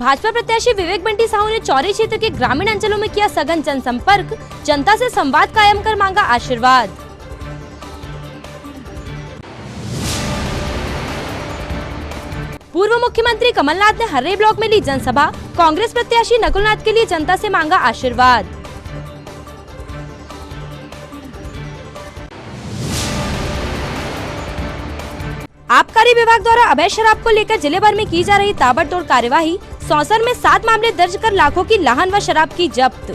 भाजपा प्रत्याशी विवेक बंटी साहू ने चौरी क्षेत्र के ग्रामीण अंचलों में किया सघन जनसंपर्क, जनता से संवाद कायम कर मांगा आशीर्वाद। पूर्व मुख्यमंत्री कमलनाथ ने हर्रे ब्लॉक में ली जनसभा, कांग्रेस प्रत्याशी नकुलनाथ के लिए जनता से मांगा आशीर्वाद। आबकारी विभाग द्वारा अवैध शराब को लेकर जिले भर में की जा रही ताबड़तोड़ कार्यवाही, सौंसर में 7 मामले दर्ज कर लाखों की लाहन व शराब की जब्त।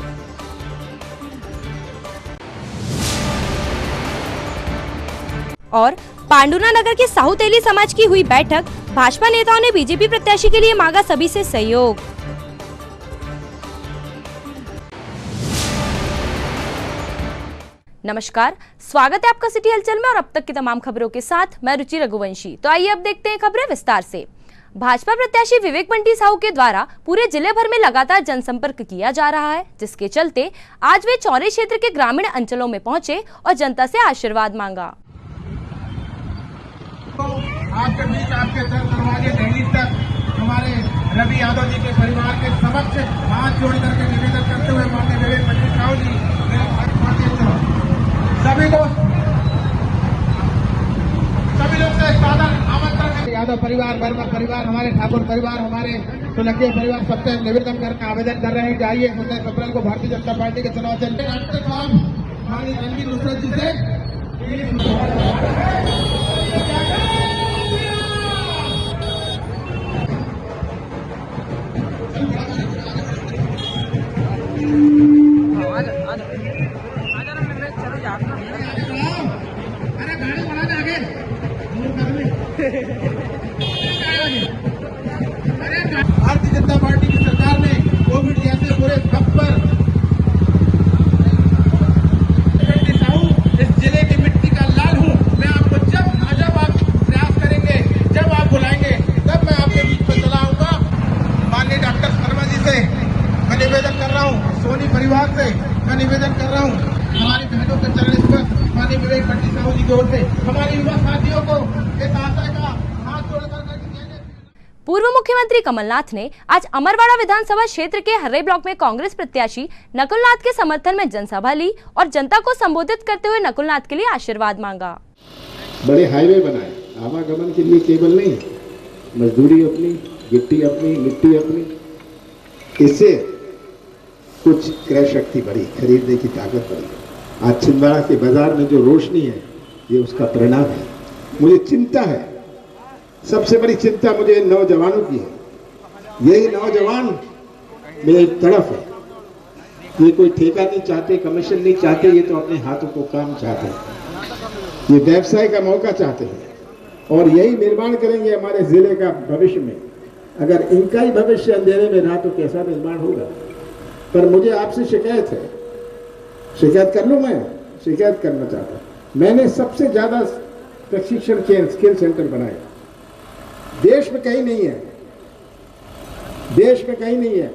और पांडुना नगर के साहू तेली समाज की हुई बैठक, भाजपा नेताओं ने बीजेपी प्रत्याशी के लिए मांगा सभी से सहयोग। नमस्कार, स्वागत है आपका सिटी हलचल में और अब तक की तमाम खबरों के साथ मैं रुचि रघुवंशी। तो आइए अब देखते हैं खबरें विस्तार से। भाजपा प्रत्याशी विवेक बंटी साहू के द्वारा पूरे जिले भर में लगातार जनसंपर्क किया जा रहा है, जिसके चलते आज वे चौरी क्षेत्र के ग्रामीण अंचलों में पहुंचे और जनता से आशीर्वाद मांगा। आपके बीच आपके दरवाजे दहलीज तक हमारे रवि यादव जी के परिवार के समक्ष हाथ जोड़ करके निवेदन करते हुए माननीय विवेक बंटी साहू जी सभी लोग से सादर आमंत्रण। यादव परिवार, वर्मा परिवार, हमारे ठाकुर परिवार, हमारे सुलगिया परिवार, सबसे निवेदन करके आवेदन कर रहे हैं कि आइए 17 अप्रैल को भारतीय जनता पार्टी के चुनाव चलते माननीय रणवीर नुसरत जी से भारतीय जनता पार्टी की सरकार ने कोविड जैसे पूरे ठप पर इस जिले की मिट्टी का लाल हूँ। मैं आपको जब आप प्रयास करेंगे, जब आप बुलाएंगे, तब मैं आपके बीच में चला आऊंगा। माननीय डॉक्टर शर्मा जी से मैं निवेदन कर रहा हूँ, सोनी परिवार से मैं निवेदन कर रहा हूँ, हमारी बहनों के चरण स्पर्श माननीय विवेक बंटी साहू जी की ओर से हमारे युवा साथियों को इस आशय का हाथ जोड़कर पूर्व मुख्यमंत्री कमलनाथ ने आज अमरवाड़ा विधानसभा क्षेत्र के हर्रे ब्लॉक में कांग्रेस प्रत्याशी नकुलनाथ के समर्थन में जनसभा ली और जनता को संबोधित करते हुए नकुलनाथ के लिए आशीर्वाद मांगा। बड़े हाईवे बनाए, आवागमन के लिए केवल नहीं, मजदूरी अपनी, गिट्टी अपनी, मिट्टी अपनी, इससे कुछ क्रय शक्ति बढ़ी, खरीदने की ताकत बढ़ी। आज छिंदवाड़ा के बाजार में जो रोशनी है, ये उसका परिणाम है। मुझे चिंता है, सबसे बड़ी चिंता मुझे नौजवानों की है। यही नौजवान मेरी तड़फ है। ये कोई ठेका नहीं चाहते, कमीशन नहीं चाहते, ये तो अपने हाथों को काम चाहते हैं, ये व्यवसाय का मौका चाहते हैं और यही निर्माण करेंगे हमारे जिले का भविष्य में। अगर इनका ही भविष्य अंधेरे में रहा तो कैसा निर्माण होगा। पर मुझे आपसे शिकायत है, शिकायत कर लूं, मैं शिकायत करना चाहता हूं। मैंने सबसे ज्यादा प्रशिक्षण स्किल सेंटर बनाए, देश में कहीं नहीं है, देश में कहीं नहीं है,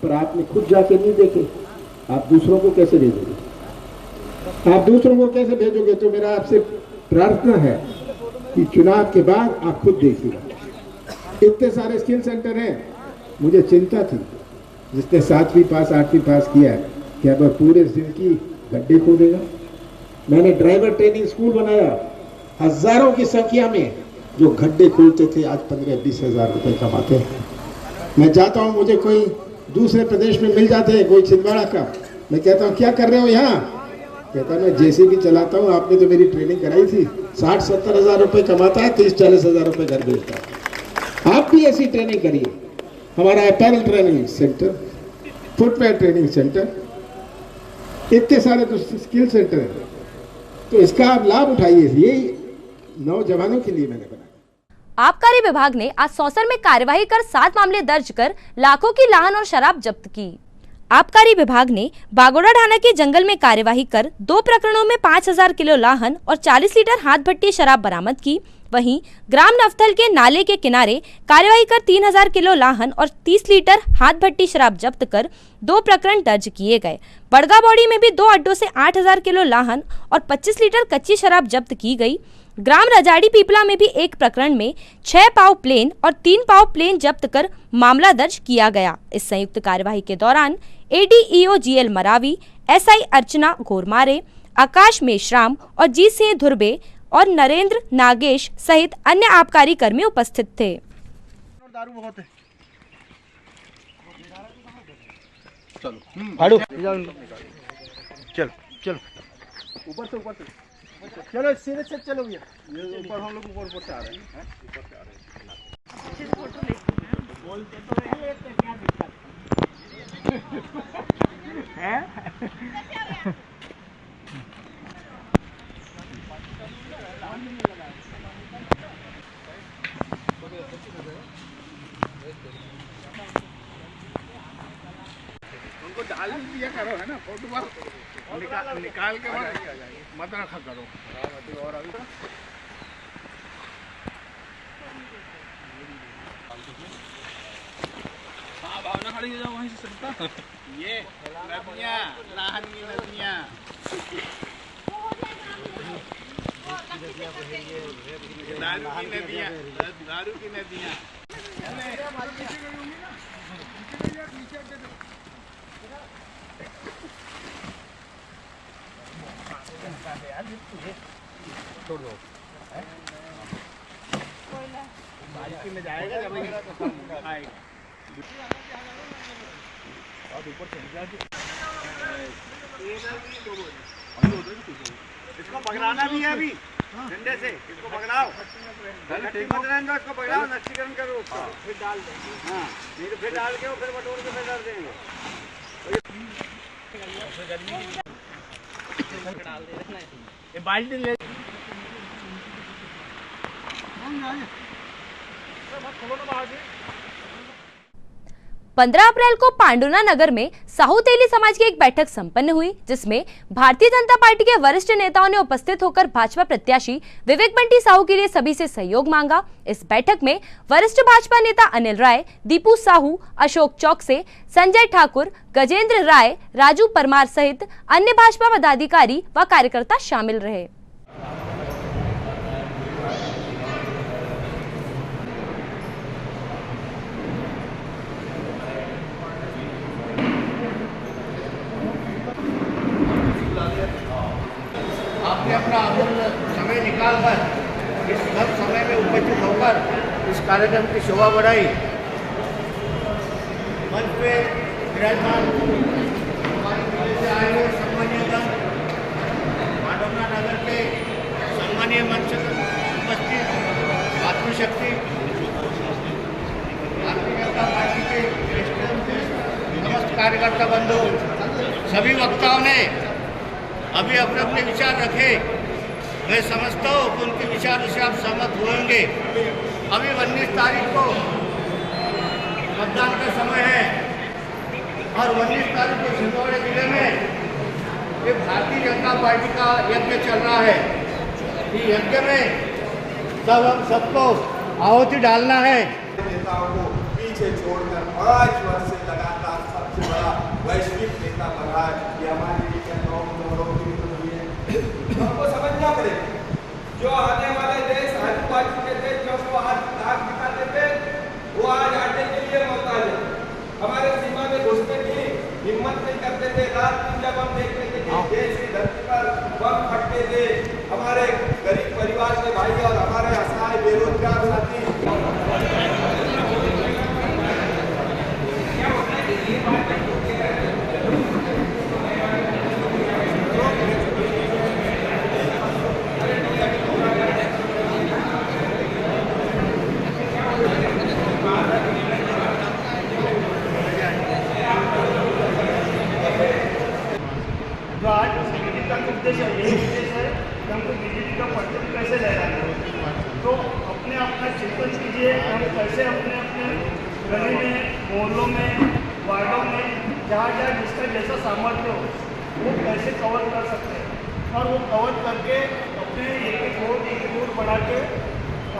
पर आपने खुद जाके नहीं देखे। आप दूसरों को कैसे भेजोगे? आप दूसरों को कैसे भेजोगे? तो मेरा आपसे प्रार्थना है कि चुनाव के बाद आप खुद देखिएगा। इतने सारे स्किल सेंटर हैं, मुझे चिंता थी जिसने 7वीं पास 8वीं पास किया है, क्या वह पूरे जिंदगी गड्ढे खोदेगा? मैंने ड्राइवर ट्रेनिंग स्कूल बनाया, हजारों की संख्या में जो गड्ढे खोलते थे आज 15-20 हजार रुपए कमाते हैं। मैं चाहता हूं मुझे कोई दूसरे प्रदेश में मिल जाते हैं, कोई छिंदवाड़ा का, मैं कहता हूं क्या कर रहे हो यहाँ? कहता मैं जेसीबी चलाता हूं, आपने तो मेरी ट्रेनिंग कराई थी। 60-70 हजार रुपए कमाता है, 30-40 हजार रुपए घर भेजता है। आप भी ऐसी ट्रेनिंग करिए। हमारा apparel training centre, footwear training centre, इतने सारे तो स्किल सेंटर है, तो इसका आप लाभ उठाइए। यही नौजवानों के लिए मैंने बनाया। आबकारी विभाग ने आज सौंसर में कार्यवाही कर 7 मामले दर्ज कर लाखों की लाहन और शराब जब्त की। आबकारी विभाग ने बागोड़ा ढाना के जंगल में कार्यवाही कर 2 प्रकरणों में 5000 किलो लाहन और 40 लीटर हाथ भट्टी शराब बरामद की। वहीं ग्राम नवथल के नाले के किनारे कार्यवाही कर 3000 किलो लाहन और 30 लीटर हाथ भट्टी शराब जब्त कर 2 प्रकरण दर्ज किए गए। बड़गा बौड़ी में भी 2 अड्डों से 8000 किलो लाहन और 25 लीटर कच्ची शराब जब्त की गई। ग्राम रजाड़ी पीपला में भी एक प्रकरण में 6 पाव प्लेन और 3 पाव प्लेन जब्त कर मामला दर्ज किया गया। इस संयुक्त कार्यवाही के दौरान ADEO GL मरावी, SI अर्चना घोरमारे, आकाश मेश्राम और जीत सिंह धुर्बे और नरेंद्र नागेश सहित अन्य आबकारी कर्मी उपस्थित थे। दारू बहुत है। फाड़ू चल चल ऊपर से चलो सीधे से चलो भैया। ये ऊपर हम लोग ऊपर से आ रहे हैं। ऊपर से आ रहे हैं। उनको डाल दिया करो है ना, फोटो बार निकाल के मत रखा करो। और अभी हाँ भावना खड़ी हो जाओ वहीं से सकता। ये नदियाँ राहन की नदियाँ दारू की नदियाँ छोड़ दो। बाल्टी में जाएगा जब आएगा और ऊपर चढ़ जाके इसको पकड़ाना भी है अभी डंडे से। इसको पकड़ाओ, इसको पकड़ाओ, नक्शीकरण करो उसका, फिर डाल देंगे। हाँ नहीं तो फिर डाल के फिर बटोर के फिर डाल देंगे। ये बाल्टी ले 15 अप्रैल को पांडुना नगर में साहू तेली समाज की एक बैठक संपन्न हुई, जिसमें भारतीय जनता पार्टी के वरिष्ठ नेताओं ने उपस्थित होकर भाजपा प्रत्याशी विवेक बंटी साहू के लिए सभी से सहयोग मांगा। इस बैठक में वरिष्ठ भाजपा नेता अनिल राय, दीपू साहू, अशोक चौकसे, संजय ठाकुर, गजेंद्र राय, राजू परमार सहित अन्य भाजपा पदाधिकारी व कार्यकर्ता शामिल रहे। आपने अपना अमूल्य समय निकालकर इस कम समय में उपस्थित होकर इस कार्यक्रम की शोभा बढ़ाई। मंच पे विराजमान हमारे जिले से आए हुए सम्मानीयगण, पांडुना नगर के सम्मानीय मंच उपस्थित आत्मशक्ति भारतीय जनता पार्टी के समस्त कार्यकर्ता बंधु, सभी वक्ताओं ने अभी अपने अपने विचार रखे। मैं समझता हूँ कि उनके विचारों से आप सहमत होंगे। अभी 19 तारीख को मतदान का समय है और 19 तारीख को छिंदवाड़ा जिले में ये भारतीय जनता पार्टी का यज्ञ चल रहा है। इस यज्ञ में हम सबको आहुति डालना है। नेताओं को पीछे छोड़कर 5 वर्ष से लगातार सबसे बड़ा वैश्विक नेता बना है। ये हमारे लिए हमको समझना पड़ेगा। जो आने वाले देश आजू-बाजू के देश जो को आज दाग दिखाते थे, वो आज आटे के लिए मौका है। हमारे सीमा में घुसने की हिम्मत नहीं करते थे। रात दिन जब हम देखते थे कि देश की धरती पर बम फटते थे, हमारे गरीब परिवार के भाई और हमारे असहाय बेरोजगार साथी हमको बीजेपी का पट्टे कैसे ले रहा है, तो अपने अपना चिंतन कीजिए। हम कैसे अपने अपने गली में, मोहल्लों में, वार्डों में, जहाँ जहाँ जिसका जैसा सामर्थ्य हो वो कैसे कवर कर सकते हैं और वो कवर करके अपने एक वोट बढ़ा के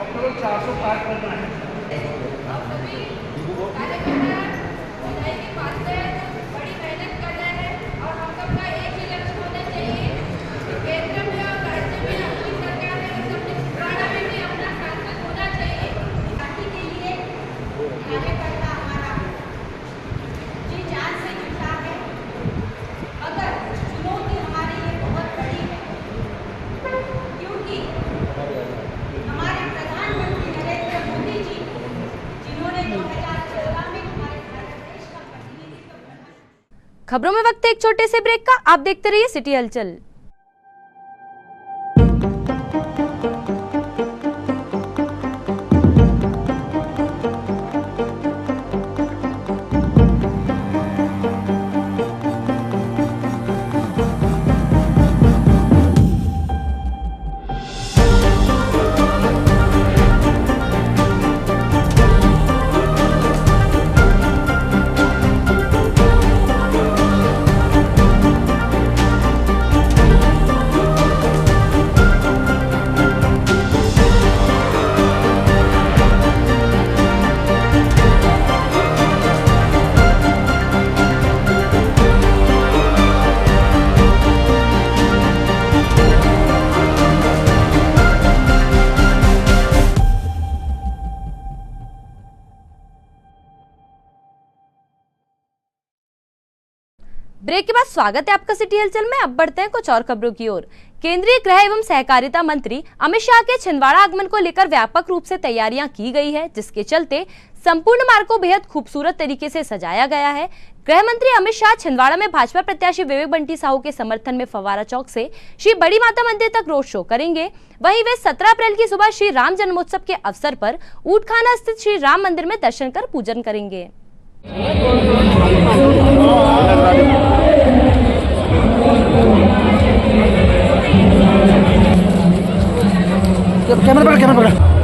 अपने लोग 400 पार करना है। खबरों में वक्त है एक छोटे से ब्रेक का। आप देखते रहिए सिटी हलचल। ब्रेक के बाद स्वागत है आपका सिटी हलचल में। अब बढ़ते हैं कुछ और खबरों की ओर। केंद्रीय गृह एवं सहकारिता मंत्री अमित शाह के छिंदवाड़ा आगमन को लेकर व्यापक रूप से तैयारियां की गई है, जिसके चलते संपूर्ण मार्ग को बेहद खूबसूरत तरीके से सजाया गया है। गृह मंत्री अमित शाह छिंदवाड़ा में भाजपा प्रत्याशी विवेक बंटी साहू के समर्थन में फव्वारा चौक से श्री बड़ी माता मंदिर तक रोड शो करेंगे। वहीं वे 17 अप्रैल की सुबह श्री राम जन्मोत्सव के अवसर पर ऊंटखाना स्थित श्री राम मंदिर में दर्शन कर पूजन करेंगे। कैमरा पकड़।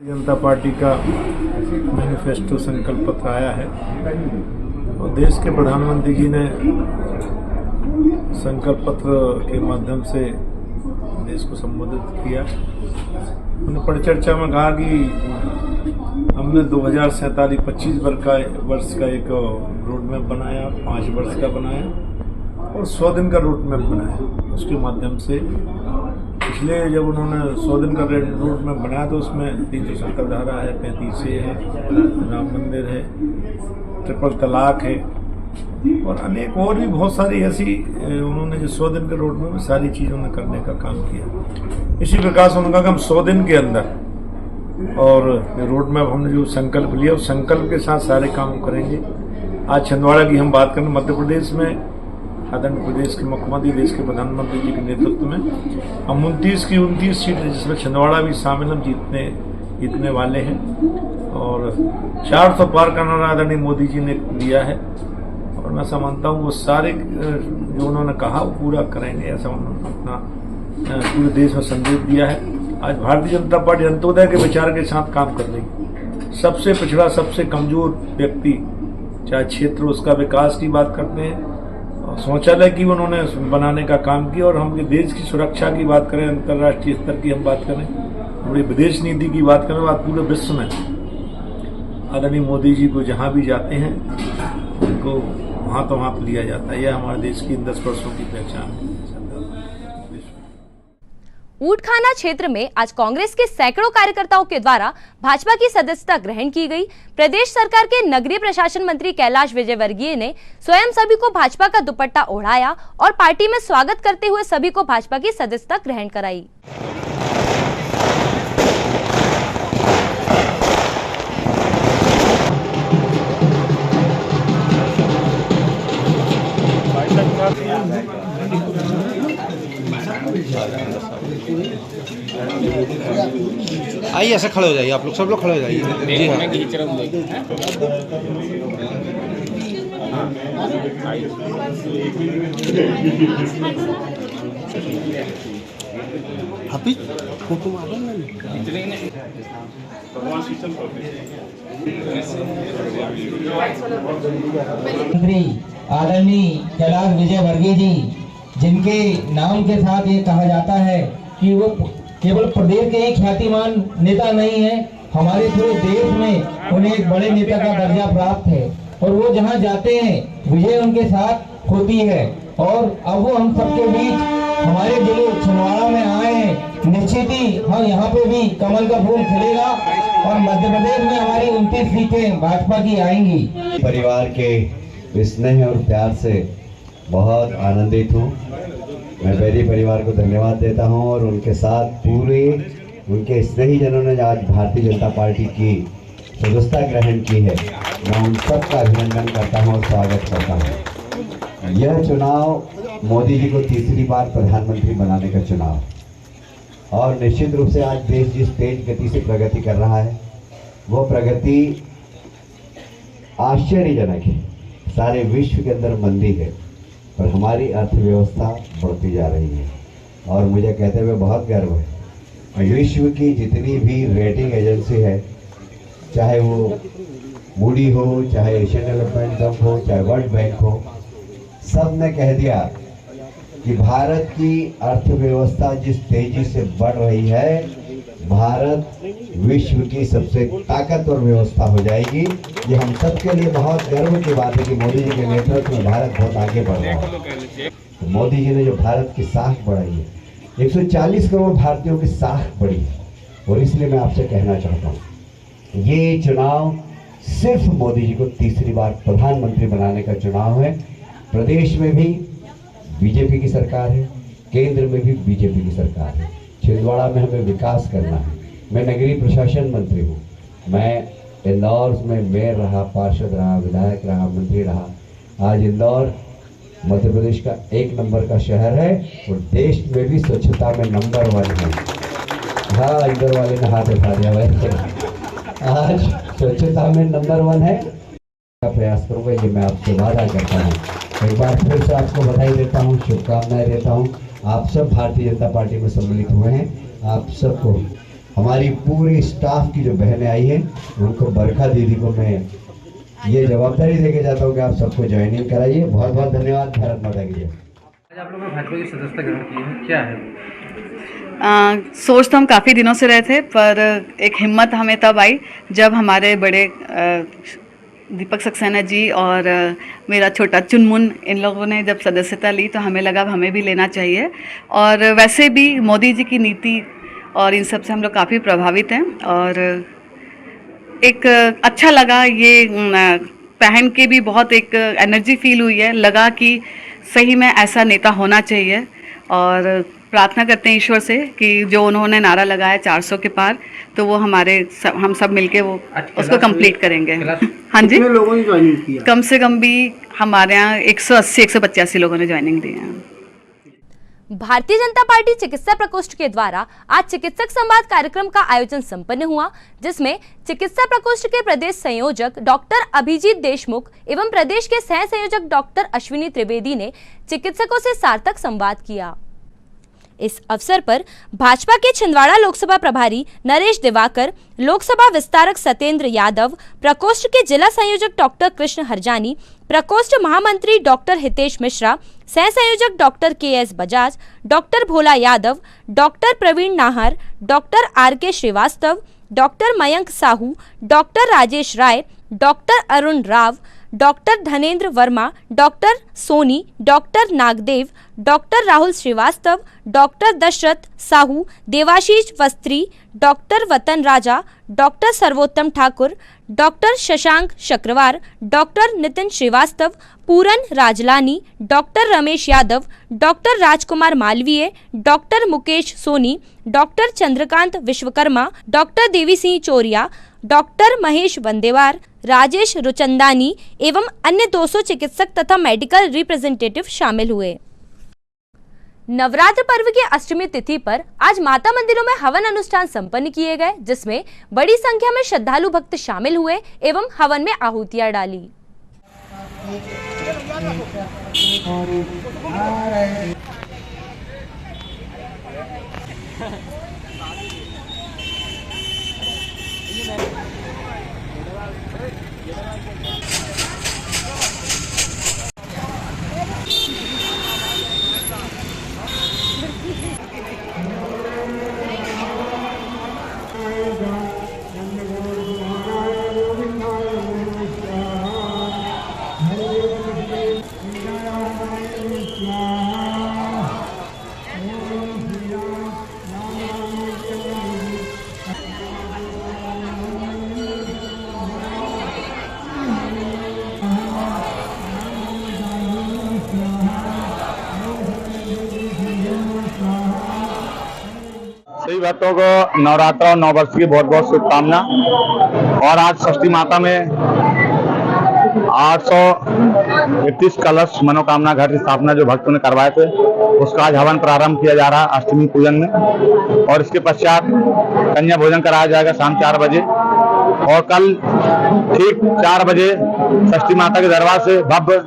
जनता पार्टी का मैनिफेस्टो संकल्प पत्र आया है और देश के प्रधानमंत्री जी ने संकल्प पत्र के माध्यम से देश को संबोधित किया। उन्होंने परिचर्चा में कहा कि हमने 2047 25 वर्ष का एक रोड मैप बनाया, 5 वर्ष का बनाया और 100 दिन का रोड मैप बनाया। उसके माध्यम से पिछले जब उन्होंने 100 दिन का रोड मैप बनाया तो उसमें 370 धारा है, 35A है, राम मंदिर है, ट्रिपल तलाक है और अनेक और भी बहुत सारी ऐसी उन्होंने जो 100 दिन के रोड मैप में सारी चीज़ों ने करने का काम किया। इसी प्रकार से उन्होंने कहा कि हम 100 दिन के अंदर और रोड मैप हमने जो संकल्प लिया उस संकल्प के साथ सारे काम करेंगे। आज छिंदवाड़ा की हम बात करें, मध्य प्रदेश में आदरणीय प्रदेश के मुख्यमंत्री, देश के प्रधानमंत्री जी के नेतृत्व में हम 29 की 29 सीट, जिसमें छिंदवाड़ा भी शामिल, हम जीतने वाले हैं। और 400 पार का नारा आदरणीय मोदी जी ने दिया है और मैं समझता हूँ वो सारे जो उन्होंने कहा वो पूरा करेंगे, ऐसा उन्होंने अपना पूरे देश में संदेश दिया है। आज भारतीय जनता पार्टी अंत्योदय के विचार के साथ काम कर रही है। सबसे पिछड़ा, सबसे कमजोर व्यक्ति चाहे क्षेत्र, उसका विकास की बात करते हैं, शौचालय की उन्होंने बनाने का काम किया। और हम देश की सुरक्षा की बात करें, अंतर्राष्ट्रीय स्तर की हम बात करें, हमारी विदेश नीति की बात करें, आज पूरे विश्व में आदरणीय मोदी जी को जहाँ भी जाते हैं उनको वहाँ तो वहाँ लिया जाता है। यह हमारे देश की 10 वर्षों की पहचान है। ऊंटखाना क्षेत्र में आज कांग्रेस के सैकड़ों कार्यकर्ताओं के द्वारा भाजपा की सदस्यता ग्रहण की गई। प्रदेश सरकार के नगरीय प्रशासन मंत्री कैलाश विजयवर्गीय ने स्वयं सभी को भाजपा का दुपट्टा ओढ़ाया और पार्टी में स्वागत करते हुए सभी को भाजपा की सदस्यता ग्रहण कराई। आइए, ऐसे खड़े हो जाइए, आप लोग सब लोग खड़े हो जाइए। जी हाँ, हाफिज फोटो मारो ना। मंत्री आदरणीय कैलाश विजयवर्गीय जी, जिनके नाम के साथ ये कहा जाता है कि वो केवल प्रदेश के एक ख्यातिमान नेता नहीं है, हमारे पूरे देश में उन्हें एक बड़े नेता का दर्जा प्राप्त है और वो जहां जाते हैं विजय उनके साथ होती है। और अब वो हम सबके बीच हमारे जिले छिंदवाड़ा में आए हैं। निश्चित ही हम यहाँ पे भी कमल का फूल खिलेगा और मध्य प्रदेश में हमारी 29 सीटें भाजपा की आएंगी। परिवार के स्नेह और प्यार से बहुत आनंदित हूँ। मैं बेदी परिवार को धन्यवाद देता हूँ और उनके साथ पूरे उनके स्नेही जनों ने आज भारतीय जनता पार्टी की सदस्यता ग्रहण की है। मैं उन सब का अभिनंदन करता हूँ और स्वागत करता हूँ। यह चुनाव मोदी जी को तीसरी बार प्रधानमंत्री बनाने का चुनाव और निश्चित रूप से आज देश जिस तेज गति से प्रगति कर रहा है वो प्रगति आश्चर्यजनक है। सारे विश्व के अंदर मंदी है पर हमारी अर्थव्यवस्था बढ़ती जा रही है और मुझे कहते हुए बहुत गर्व है। विश्व की जितनी भी रेटिंग एजेंसी है, चाहे वो मूडी हो, चाहे एशियन डेवलपमेंट बैंक हो, चाहे वर्ल्ड बैंक हो, सब ने कह दिया कि भारत की अर्थव्यवस्था जिस तेजी से बढ़ रही है, भारत विश्व की सबसे ताकतवर व्यवस्था हो जाएगी। ये हम सब के लिए बहुत गर्व की बात है कि मोदी जी के नेतृत्व में भारत बहुत आगे बढ़ रहा है। तो मोदी जी ने जो भारत की साख बढ़ाई है, 140 करोड़ भारतीयों की साख बढ़ी है और इसलिए मैं आपसे कहना चाहता हूँ ये चुनाव सिर्फ मोदी जी को तीसरी बार प्रधानमंत्री बनाने का चुनाव है। प्रदेश में भी बीजेपी की सरकार है, केंद्र में भी बीजेपी की सरकार है। छिंदवाड़ा में हमें विकास करना है। मैं नगरीय प्रशासन मंत्री हूँ। मैं इंदौर में मेयर रहा, पार्षद रहा, विधायक रहा, मंत्री रहा। आज इंदौर मध्य प्रदेश का 1 नंबर का शहर है और देश में भी स्वच्छता में नंबर 1 है। हाँ, इंदौर वाले ने हाथ उठा दिया वैसे। आज स्वच्छता में नंबर 1 है। का प्रयास करूँगा, ये मैं आपसे वादा करता हूँ। एक बार फिर से आपको बधाई देता हूँ, शुभकामनाएं देता हूँ। आप सब भारतीय जनता पार्टी में सम्मिलित हुए हैं। आप सबको, हमारी पूरी स्टाफ की जो बहनें आई हैं, उनको बरखा दीदी को मैं ये जवाबदारी देके जाता हूँ कि आप सबको ज्वाइनिंग कराइए। बहुत बहुत धन्यवाद। भारत माता की जय। आज आप लोगों ने भाजपा की सदस्यता ग्रहण की है, क्या है? सोच तो हम काफ़ी दिनों से रहे थे पर एक हिम्मत हमें तब आई जब हमारे बड़े दीपक सक्सेना जी और मेरा छोटा चुनमुन, इन लोगों ने जब सदस्यता ली तो हमें लगा हमें भी लेना चाहिए। और वैसे भी मोदी जी की नीति और इन सब से हम लोग काफ़ी प्रभावित हैं और एक अच्छा लगा। ये पहन के भी बहुत एक एनर्जी फील हुई है। लगा कि सही में ऐसा नेता होना चाहिए और प्रार्थना करते हैं ईश्वर से कि जो उन्होंने नारा लगाया 400 के पार, तो वो हम सब मिलके वो उसको कंप्लीट करेंगे। हाँ जी, कितने लोगों ने ज्वाइनिंग किया? कम से कम भी हमारे यहाँ 180-185 लोगों ने ज्वाइनिंग दी है। भारतीय जनता पार्टी चिकित्सा प्रकोष्ठ के द्वारा आज चिकित्सक संवाद कार्यक्रम का आयोजन संपन्न हुआ, जिसमें चिकित्सा प्रकोष्ठ के प्रदेश संयोजक डॉक्टर अभिजीत देशमुख एवं प्रदेश के सह संयोजक डॉक्टर अश्विनी त्रिवेदी ने चिकित्सकों से सार्थक संवाद किया। इस अवसर पर भाजपा के छिंदवाड़ा लोकसभा प्रभारी नरेश दिवाकर, लोकसभा विस्तारक सत्येंद्र यादव, प्रकोष्ठ के जिला संयोजक डॉक्टर कृष्ण हरजानी, प्रकोष्ठ महामंत्री डॉक्टर हितेश मिश्रा, सह संयोजक doctor K S. Bajaj, doctor Bhola Yadav, doctor Praveen Nahar, doctor R K. Srivastava, doctor Mayank Sahu, doctor Rajesh Rai, doctor Arun Rao, doctor Dhanendra Verma, doctor Soni, doctor Nagdev, doctor Rahul Srivastava, doctor Dashrath Sahu, Debashish Vastri, doctor Watan Raja, doctor Sarvottam Thakur, doctor Shashank Shakrawar, doctor Nitin Srivastava, Puran Rajlani, doctor Ramesh Yadav, doctor Rajkumar Malviya, doctor Mukesh Soni, doctor Chandrakant Vishwakarma, doctor Devi Singh चोरिया, डॉक्टर महेश वंदेवार, राजेश रुचंदानी एवं अन्य 200 चिकित्सक तथा मेडिकल रिप्रेजेंटेटिव शामिल हुए। नवरात्र पर्व की अष्टमी तिथि पर आज माता मंदिरों में हवन अनुष्ठान संपन्न किए गए, जिसमें बड़ी संख्या में श्रद्धालु भक्त शामिल हुए एवं हवन में आहुतियां डाली। सभी भक्तों को नवरात्र और नववर्ष की बहुत बहुत शुभकामना। और आज षष्ठी माता में 831 कलश मनोकामना घट स्थापना जो भक्तों ने करवाए थे, उसका आज हवन प्रारंभ किया जा रहा है अष्टमी पूजन में। और इसके पश्चात कन्या भोजन कराया जाएगा शाम 4 बजे। और कल ठीक 4 बजे षष्ठी माता के दरबार से भव्य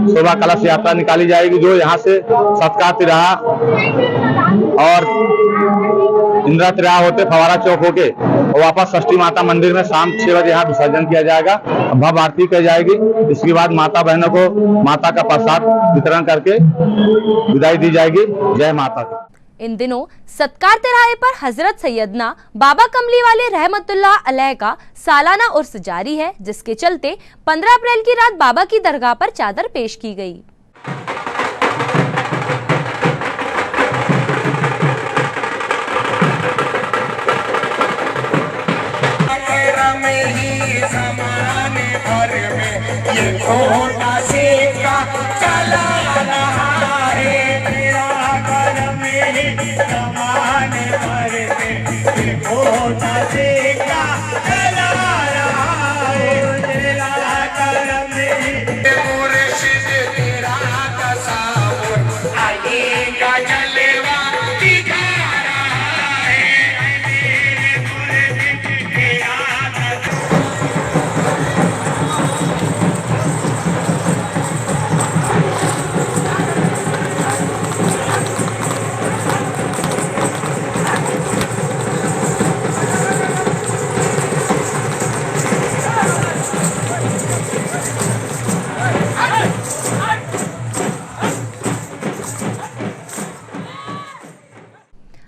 शोभा कलश यात्रा निकाली जाएगी, जो यहाँ से सत्कार तिराहा और इंदिरा तिराहा होते फवारा चौक होके और वापस षष्ठी माता मंदिर में शाम 6 बजे यहाँ विसर्जन किया जाएगा। भव्य आरती की जाएगी। इसके बाद माता बहनों को माता का प्रसाद वितरण करके विदाई दी जाएगी। जय माता दी। इन दिनों सत्कार तिराहे पर हजरत सैयदना बाबा कमली वाले रहमतुल्लाह अलैह का सालाना उर्स जारी है, जिसके चलते 15 अप्रैल की रात बाबा की दरगाह पर चादर पेश की गई।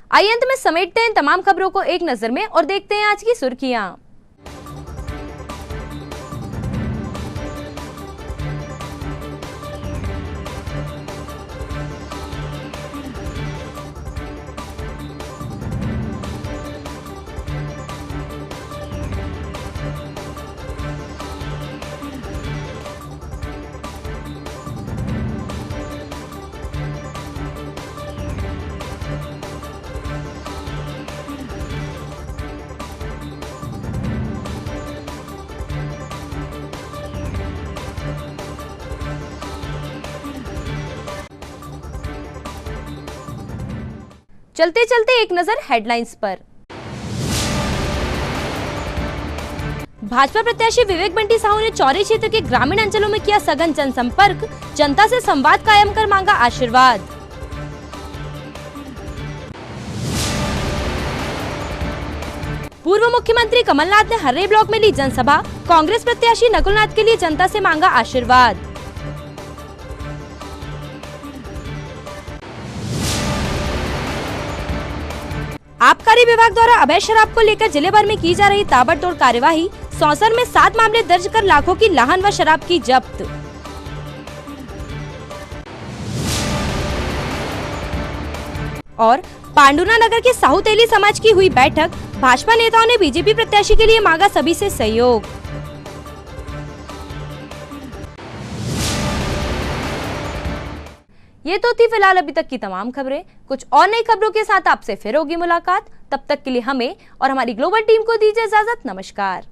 आइए अंत में समेटते हैं तमाम खबरों को एक नजर में और देखते हैं आज की सुर्खियां। चलते चलते एक नजर हेडलाइंस पर। भाजपा प्रत्याशी विवेक बंटी साहू ने चौरी क्षेत्र के ग्रामीण अंचलों में किया सघन जनसंपर्क, जनता से संवाद कायम कर मांगा आशीर्वाद। पूर्व मुख्यमंत्री कमलनाथ ने हर्रे ब्लॉक में ली जनसभा, कांग्रेस प्रत्याशी नकुलनाथ के लिए जनता से मांगा आशीर्वाद। आबकारी विभाग द्वारा अवैध शराब को लेकर जिले भर में की जा रही ताबड़तोड़ कार्यवाही, सौंसर में 7 मामले दर्ज कर लाखों की लाहन व शराब की जब्त। और पांडुना नगर के साहू तेली समाज की हुई बैठक, भाजपा नेताओं ने बीजेपी प्रत्याशी के लिए मांगा सभी से सहयोग। ये तो थी फिलहाल अभी तक की तमाम खबरें। कुछ और नई खबरों के साथ आपसे फिर होगी मुलाकात। तब तक के लिए हमें और हमारी ग्लोबल टीम को दीजिए इजाजत। नमस्कार।